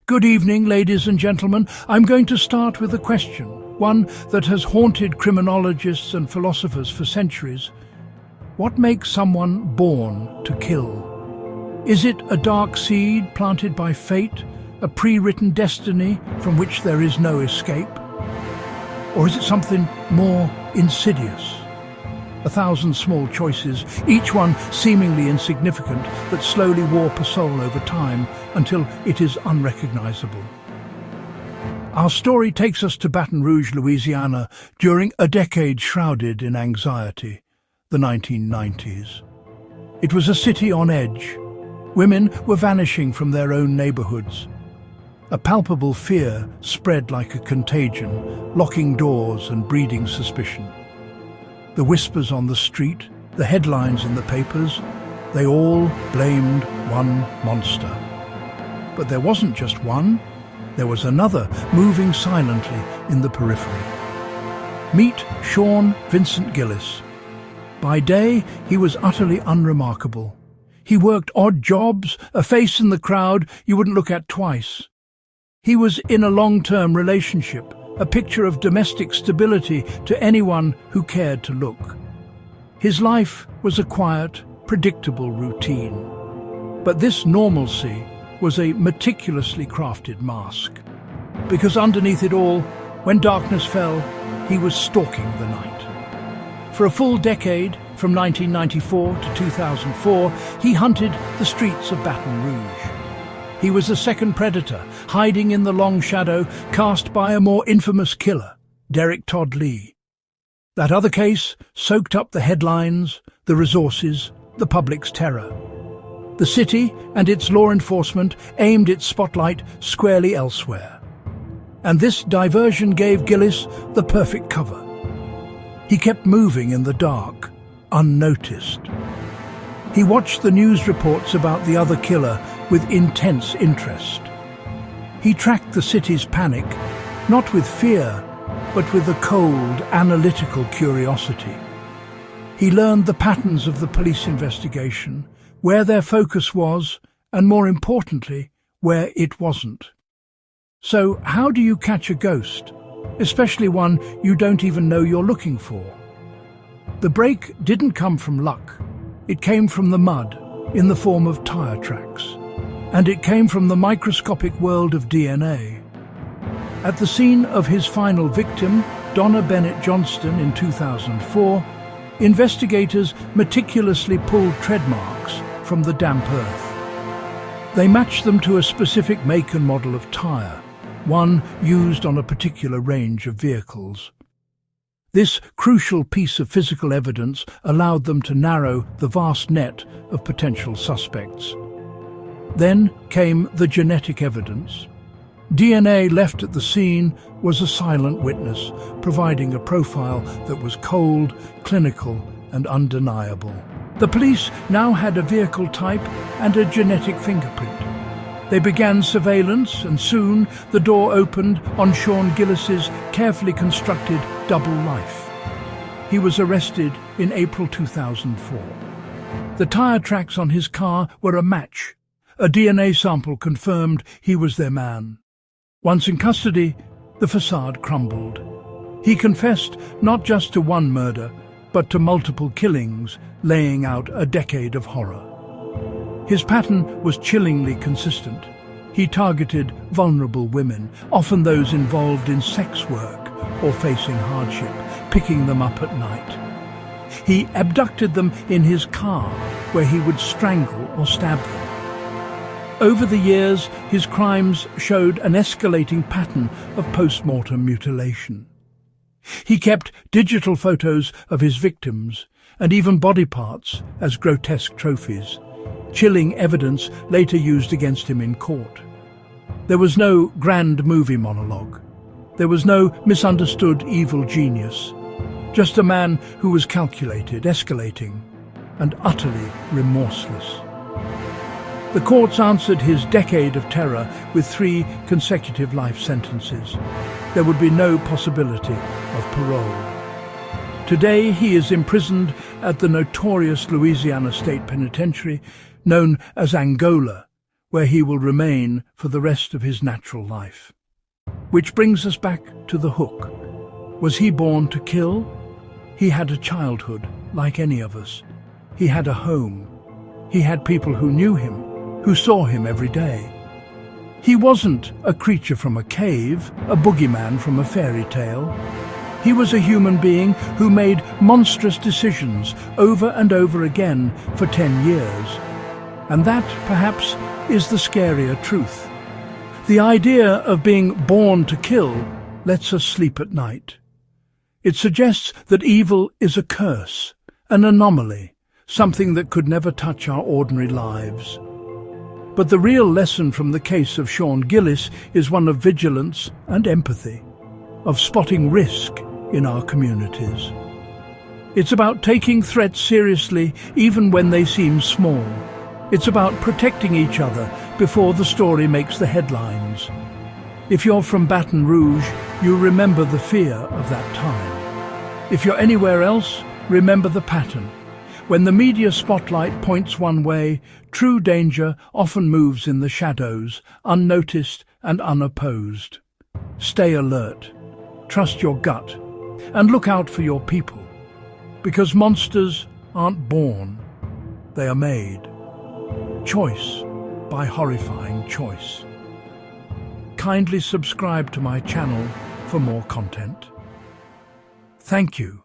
Good evening, ladies and gentlemen. I'm going to start with a question, one that has haunted criminologists and philosophers for centuries. What makes someone born to kill? Is it a dark seed planted by fate, a pre-written destiny from which there is no escape? Or is it something more insidious? 1,000 small choices, each one seemingly insignificant, that slowly warp a soul over time until it is unrecognizable. Our story takes us to Baton Rouge, Louisiana, during a decade shrouded in anxiety, the 1990s. It was a city on edge. Women were vanishing from their own neighborhoods. A palpable fear spread like a contagion, locking doors and breeding suspicion. The whispers on the street, the headlines in the papers, they all blamed one monster. But there wasn't just one, there was another moving silently in the periphery. Meet Sean Vincent Gillis. By day, he was utterly unremarkable. He worked odd jobs, a face in the crowd you wouldn't look at twice. He was in a long-term relationship, a picture of domestic stability to anyone who cared to look. His life was a quiet, predictable routine. But this normalcy was a meticulously crafted mask. Because underneath it all, when darkness fell, he was stalking the night. For a full decade, from 1994 to 2004, he hunted the streets of Baton Rouge. He was a second predator, hiding in the long shadow cast by a more infamous killer, Derek Todd Lee. That other case soaked up the headlines, the resources, the public's terror. The city and its law enforcement aimed its spotlight squarely elsewhere. And this diversion gave Gillis the perfect cover. He kept moving in the dark, unnoticed. He watched the news reports about the other killer with intense interest. He tracked the city's panic, not with fear, but with a cold, analytical curiosity. He learned the patterns of the police investigation, where their focus was, and more importantly, where it wasn't. So how do you catch a ghost, especially one you don't even know you're looking for? The break didn't come from luck. It came from the mud, in the form of tire tracks. And it came from the microscopic world of DNA. At the scene of his final victim, Donna Bennett Johnston, in 2004, investigators meticulously pulled tread marks from the damp earth. They matched them to a specific make and model of tire, one used on a particular range of vehicles. This crucial piece of physical evidence allowed them to narrow the vast net of potential suspects. Then came the genetic evidence. DNA left at the scene was a silent witness, providing a profile that was cold, clinical, and undeniable. The police now had a vehicle type and a genetic fingerprint. They began surveillance, and soon the door opened on Sean Gillis's carefully constructed double life. He was arrested in April 2004. The tire tracks on his car were a match. A DNA sample confirmed he was their man. Once in custody, the facade crumbled. He confessed not just to one murder, but to multiple killings, laying out a decade of horror. His pattern was chillingly consistent. He targeted vulnerable women, often those involved in sex work or facing hardship, picking them up at night. He abducted them in his car, where he would strangle or stab them. Over the years, his crimes showed an escalating pattern of post-mortem mutilation. He kept digital photos of his victims, and even body parts, as grotesque trophies, chilling evidence later used against him in court. There was no grand movie monologue. There was no misunderstood evil genius. Just a man who was calculated, escalating, and utterly remorseless. The courts answered his decade of terror with 3 consecutive life sentences. There would be no possibility of parole. Today he is imprisoned at the notorious Louisiana State Penitentiary, known as Angola, where he will remain for the rest of his natural life. Which brings us back to the Hook. Was he born to kill? He had a childhood, like any of us. He had a home. He had people who knew him, who saw him every day. He wasn't a creature from a cave, a boogeyman from a fairy tale. He was a human being who made monstrous decisions over and over again for 10 years. And that, perhaps, is the scarier truth. The idea of being born to kill lets us sleep at night. It suggests that evil is a curse, an anomaly, something that could never touch our ordinary lives. But the real lesson from the case of Sean Gillis is one of vigilance and empathy, of spotting risk in our communities. It's about taking threats seriously even when they seem small. It's about protecting each other before the story makes the headlines. If you're from Baton Rouge, you remember the fear of that time. If you're anywhere else, remember the pattern. When the media spotlight points one way, true danger often moves in the shadows, unnoticed and unopposed. Stay alert, trust your gut, and look out for your people. Because monsters aren't born, they are made. Choice by Horrifying Choice. Kindly subscribe to my channel for more content. Thank you